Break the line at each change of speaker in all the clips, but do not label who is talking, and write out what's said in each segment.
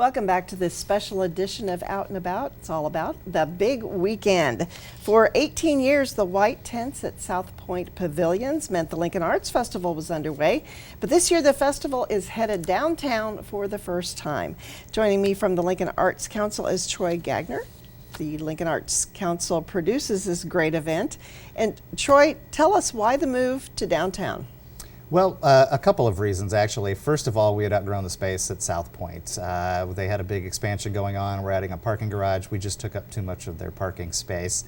Welcome back to this special edition of Out and About. It's all about the big weekend. For 18 years, the white tents at South Point Pavilions meant the Lincoln Arts Festival was underway. But this year, the festival is headed downtown for the first time. Joining me from the Lincoln Arts Council is Troy Gagner. The Lincoln Arts Council produces this great event. And Troy, tell us why the move to downtown?
Well, a couple of reasons, actually. First of all, we had outgrown the space at South Point. They had a big expansion going on. We're adding a parking garage. We just took up too much of their parking space.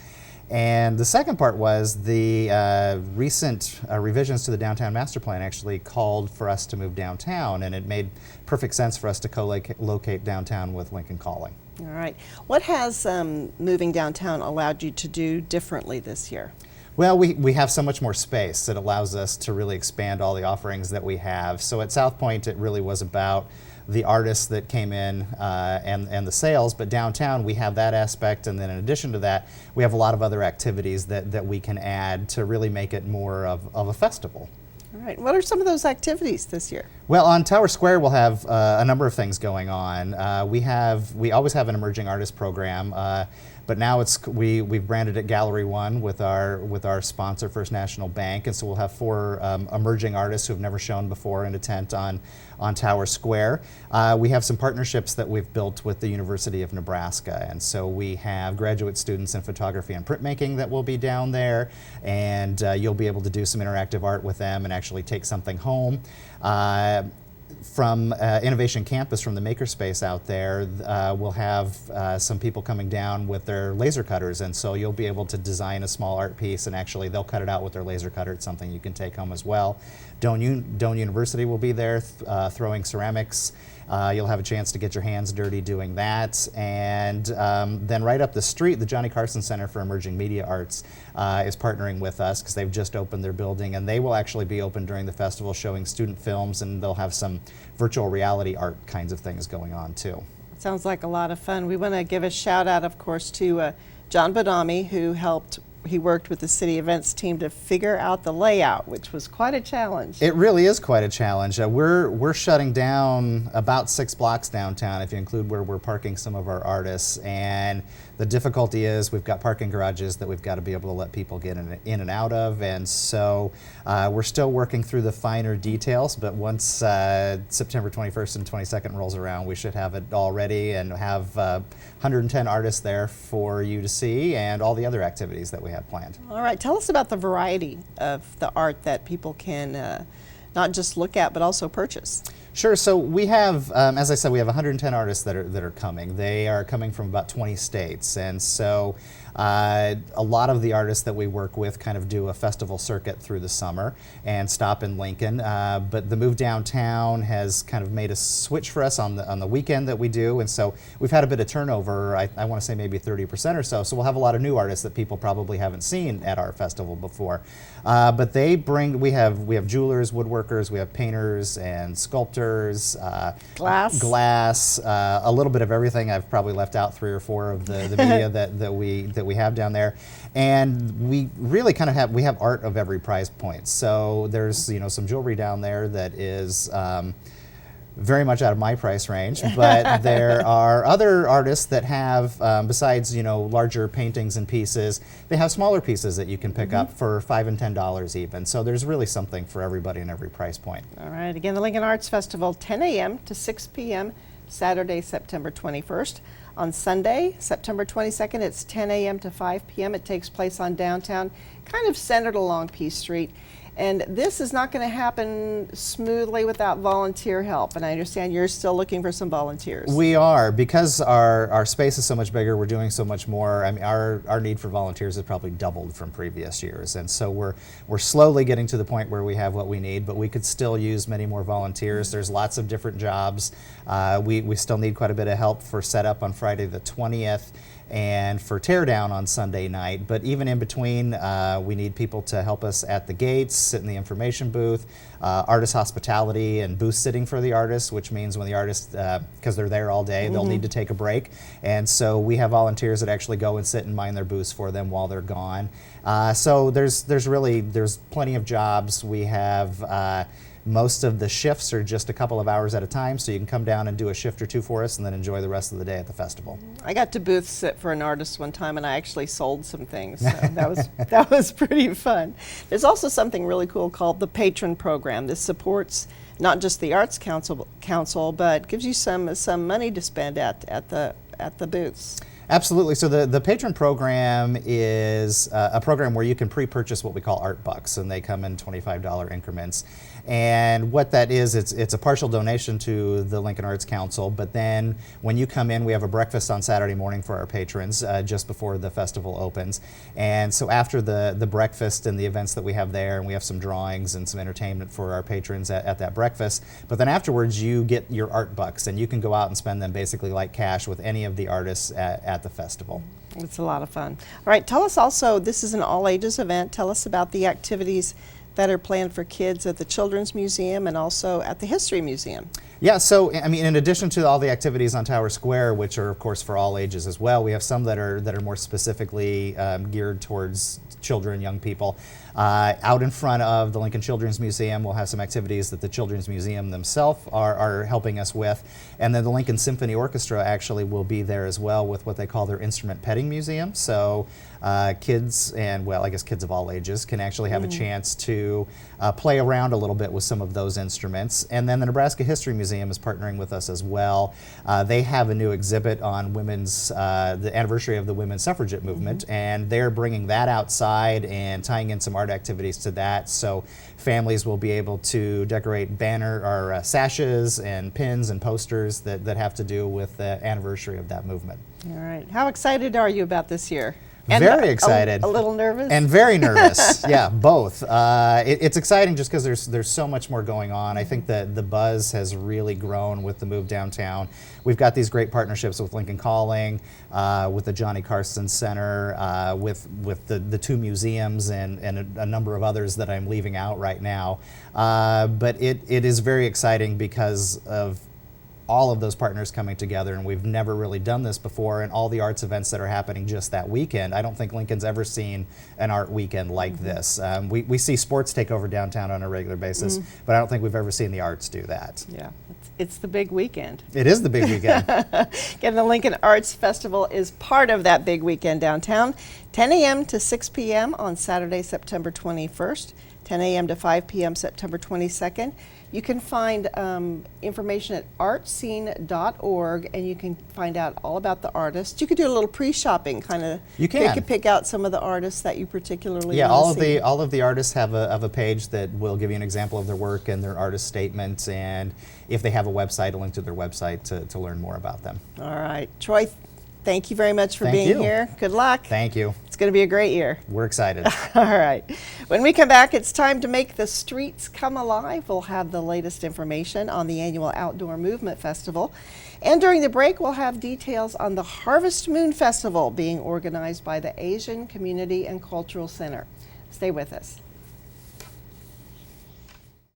And the second part was the recent revisions to the downtown master plan actually called for us to move downtown, and it made perfect sense for us to co-locate downtown with Lincoln Calling.
All right. What has moving downtown allowed you to do differently this year?
Well, we have so much more space. It allows us to really expand all the offerings that we have. So at South Point, it really was about the artists that came in and the sales, but downtown we have that aspect, and then in addition to that, we have a lot of other activities that we can add to really make it more of a festival.
All right. What are some of those activities this year?
Well, on Tower Square, we'll have a number of things going on. We always have an emerging artist program, but now we've branded it Gallery One with our sponsor, First National Bank, and so we'll have 4 emerging artists who have never shown before in a tent on Tower Square. We have some partnerships that we've built with the University of Nebraska, and so we have graduate students in photography and printmaking that will be down there, and you'll be able to do some interactive art with them and actually take something home. From Innovation Campus, from the Makerspace out there, we'll have some people coming down with their laser cutters, and so you'll be able to design a small art piece, and actually they'll cut it out with their laser cutter. It's something you can take home as well. Doane University will be there throwing ceramics. You'll have a chance to get your hands dirty doing that. And then right up the street, the Johnny Carson Center for Emerging Media Arts is partnering with us because they've just opened their building, and they will actually be open during the festival showing student films, and they'll have some virtual reality art kinds of things going on too.
Sounds like a lot of fun. We want to give a shout out, of course, to John Badami, who worked with the city events team to figure out the layout, which was quite a challenge.
It really is quite a challenge. We're shutting down about 6 blocks downtown, if you include where we're parking some of our artists. And the difficulty is we've got parking garages that we've got to be able to let people get in and out of. And so we're still working through the finer details, but once September 21st and 22nd rolls around, we should have it all ready and have 110 artists there for you to see, and all the other activities that we have planned.
All right, tell us about the variety of the art that people can not just look at, but also purchase.
Sure. So we have, as I said, we have 110 artists that are coming. They are coming from about 20 states, and so a lot of the artists that we work with kind of do a festival circuit through the summer and stop in Lincoln. But the move downtown has kind of made a switch for us on the weekend that we do, and so we've had a bit of turnover. I want to say maybe 30% or so. So we'll have a lot of new artists that people probably haven't seen at our festival before. But they bring. We have jewelers, woodworkers, we have painters and sculptors, glass, a little bit of everything. I've probably left out 3 or 4 of the media that we have down there, and we really kind of have art of every price point. So there's some jewelry down there that is very much out of my price range, but there are other artists that have, besides larger paintings and pieces, they have smaller pieces that you can pick up for $5 and $10 even. So there's really something for everybody in every price point.
All right, again, the Lincoln Arts Festival, 10 a.m. to 6 p.m. Saturday, September 21st. On Sunday, September 22nd, it's 10 a.m. to 5 p.m. It takes place on downtown, kind of centered along Peace Street. And this is not going to happen smoothly without volunteer help. And I understand you're still looking for some volunteers.
We are, because our space is so much bigger, we're doing so much more. I mean, our need for volunteers has probably doubled from previous years. And so we're slowly getting to the point where we have what we need, but we could still use many more volunteers. There's lots of different jobs. We still need quite a bit of help for setup on Friday the 20th. And for teardown on Sunday night. But even in between, we need people to help us at the gates, sit in the information booth, artist hospitality and booth sitting for the artists, which means when the artists, because they're there all day, they'll need to take a break. And so we have volunteers that actually go and sit and mind their booths for them while they're gone. So there's plenty of jobs. We have Most of the shifts are just a couple of hours at a time, so you can come down and do a shift or two for us and then enjoy the rest of the day at the festival.
I got to booth sit for an artist one time, and I actually sold some things. So that was pretty fun. There's also something really cool called the Patron Program. This supports not just the Arts Council, but gives you some money to spend at the booths.
Absolutely. So the Patron Program is a program where you can pre-purchase what we call art bucks, and they come in $25 increments. And what that is, it's a partial donation to the Lincoln Arts Council, but then when you come in, we have a breakfast on Saturday morning for our patrons just before the festival opens. And so after the breakfast and the events that we have there, and we have some drawings and some entertainment for our patrons at that breakfast, but then afterwards you get your art bucks, and you can go out and spend them basically like cash with any of the artists at the festival.
It's a lot of fun. All right, tell us also, this is an all-ages event. Tell us about the activities that are planned for kids at the Children's Museum and also at the History Museum.
Yeah, so I mean, in addition to all the activities on Tower Square, which are of course for all ages as well, we have some that are more specifically geared towards children, young people. Out in front of the Lincoln Children's Museum, we'll have some activities that the Children's Museum themselves are helping us with, and then the Lincoln Symphony Orchestra actually will be there as well with what they call their instrument petting museum. So kids, and well, I guess kids of all ages, can actually have a chance to play around a little bit with some of those instruments. And then the Nebraska History Museum is partnering with us as well. They have a new exhibit on the anniversary of the women's suffragette movement, and they're bringing that outside and tying in some art activities to that. So families will be able to decorate banner or sashes and pins and posters that have to do with the anniversary of that movement.
All right. How excited are you about this year?
And very excited.
A little nervous?
And very nervous. Yeah, both. It's exciting just because there's so much more going on. I think that the buzz has really grown with the move downtown. We've got these great partnerships with Lincoln Calling, with the Johnny Carson Center, with the two museums and a number of others that I'm leaving out right now. But it is very exciting because of all of those partners coming together, and we've never really done this before, and all the arts events that are happening just that weekend. I don't think Lincoln's ever seen an art weekend like this. We see sports take over downtown on a regular basis, but I don't think we've ever seen the arts do that.
Yeah, it's the big weekend.
It is the big weekend.
Again, the Lincoln Arts Festival is part of that big weekend downtown. 10 a.m. to 6 p.m. on Saturday, September 21st, 10 a.m. to 5 p.m. September 22nd. You can find information at artscene.org, and you can find out all about the artists. You could do a little pre-shopping, kind of.
You can.
You could pick out some of the artists that you particularly
Yeah,
want to see.
all of the artists have a page that will give you an example of their work and their artist statement, and if they have a website, a link to their website to learn more about them.
All right, Troy, thank you very much for
Thank
being
you.
here. Good luck.
Thank you.
It's going to be a great year.
We're excited.
All right. When we come back, it's time to make the streets come alive. We'll have the latest information on the annual Outdoor Movement Festival. And during the break, we'll have details on the Harvest Moon Festival being organized by the Asian Community and Cultural Center. Stay with us.